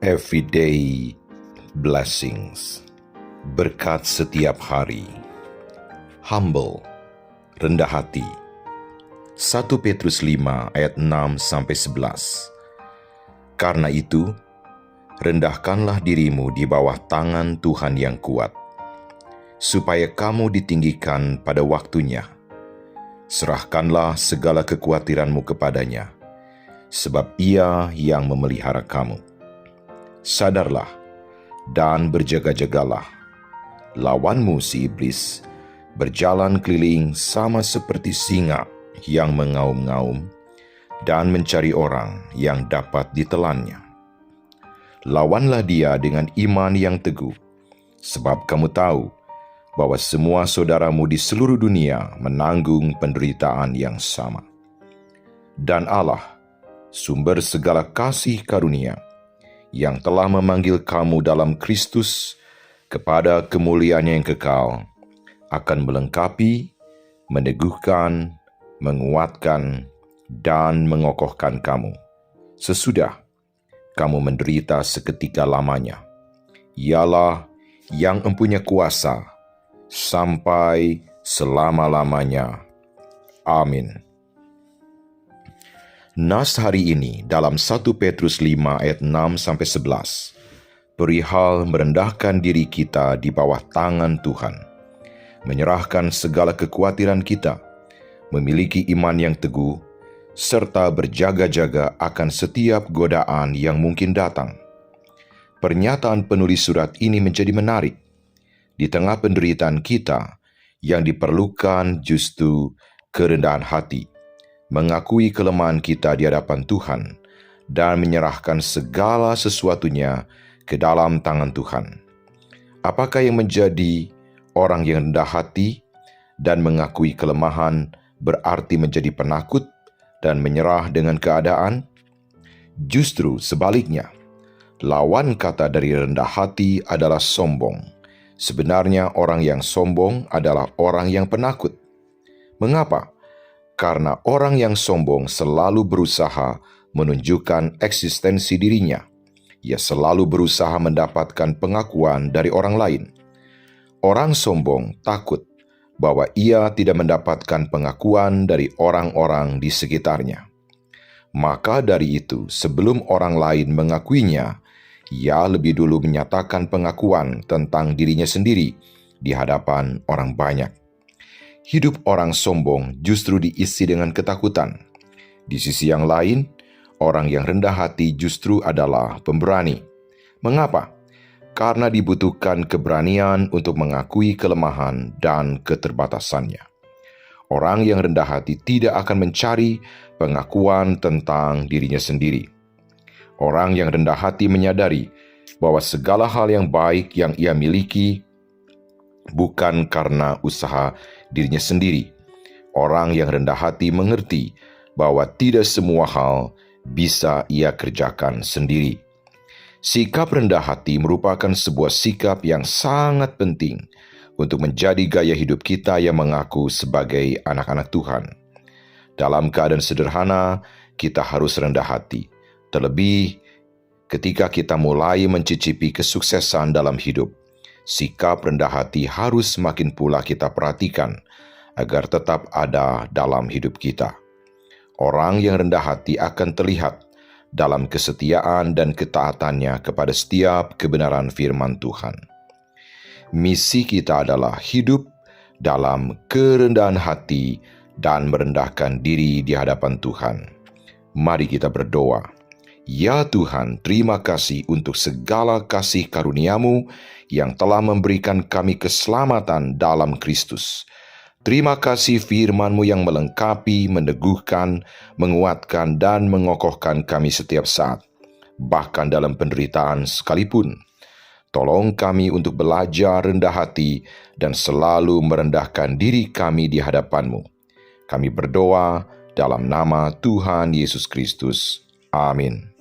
Everyday blessings, berkat setiap hari. Humble, rendah hati. 1 Petrus 5 ayat 6-11. Karena itu, rendahkanlah dirimu di bawah tangan Tuhan yang kuat, supaya kamu ditinggikan pada waktunya. Serahkanlah segala kekhawatiranmu kepadanya, sebab Ia yang memelihara kamu. Sadarlah dan berjaga-jagalah. Lawanmu si iblis berjalan keliling sama seperti singa yang mengaum-ngaum dan mencari orang yang dapat ditelannya. Lawanlah dia dengan iman yang teguh, sebab kamu tahu bahwa semua saudaramu di seluruh dunia menanggung penderitaan yang sama. Dan Allah, sumber segala kasih karunia, yang telah memanggil kamu dalam Kristus kepada kemuliaan yang kekal, akan melengkapi, meneguhkan, menguatkan, dan mengokohkan kamu, sesudah kamu menderita seketika lamanya. Ialah yang empunya kuasa sampai selama-lamanya. Amin. Nas hari ini dalam 1 Petrus 5 ayat 6-11, perihal merendahkan diri kita di bawah tangan Tuhan, menyerahkan segala kekhawatiran kita, memiliki iman yang teguh, serta berjaga-jaga akan setiap godaan yang mungkin datang. Pernyataan penulis surat ini menjadi menarik. Di tengah penderitaan kita, yang diperlukan justru kerendahan hati, mengakui kelemahan kita di hadapan Tuhan, dan menyerahkan segala sesuatunya ke dalam tangan Tuhan. Apakah yang menjadi orang yang rendah hati dan mengakui kelemahan berarti menjadi penakut dan menyerah dengan keadaan? Justru sebaliknya, lawan kata dari rendah hati adalah sombong. Sebenarnya orang yang sombong adalah orang yang penakut. Mengapa? Karena orang yang sombong selalu berusaha menunjukkan eksistensi dirinya. Ia selalu berusaha mendapatkan pengakuan dari orang lain. Orang sombong takut bahwa ia tidak mendapatkan pengakuan dari orang-orang di sekitarnya. Maka dari itu, sebelum orang lain mengakuinya, ia lebih dulu menyatakan pengakuan tentang dirinya sendiri di hadapan orang banyak. Hidup orang sombong justru diisi dengan ketakutan. Di sisi yang lain, orang yang rendah hati justru adalah pemberani. Mengapa? Karena dibutuhkan keberanian untuk mengakui kelemahan dan keterbatasannya. Orang yang rendah hati tidak akan mencari pengakuan tentang dirinya sendiri. Orang yang rendah hati menyadari bahwa segala hal yang baik yang ia miliki bukan karena usaha dirinya sendiri. Orang yang rendah hati mengerti bahwa tidak semua hal bisa ia kerjakan sendiri. Sikap rendah hati merupakan sebuah sikap yang sangat penting untuk menjadi gaya hidup kita yang mengaku sebagai anak-anak Tuhan. Dalam keadaan sederhana, kita harus rendah hati. Terlebih ketika kita mulai mencicipi kesuksesan dalam hidup, sikap rendah hati harus semakin pula kita perhatikan agar tetap ada dalam hidup kita. Orang yang rendah hati akan terlihat dalam kesetiaan dan ketaatannya kepada setiap kebenaran firman Tuhan. Misi kita adalah hidup dalam kerendahan hati dan merendahkan diri di hadapan Tuhan. Mari kita berdoa. Ya Tuhan, terima kasih untuk segala kasih karunia-Mu yang telah memberikan kami keselamatan dalam Kristus. Terima kasih firman-Mu yang melengkapi, meneguhkan, menguatkan, dan mengokohkan kami setiap saat, bahkan dalam penderitaan sekalipun. Tolong kami untuk belajar rendah hati dan selalu merendahkan diri kami di hadapan-Mu. Kami berdoa dalam nama Tuhan Yesus Kristus. Amin.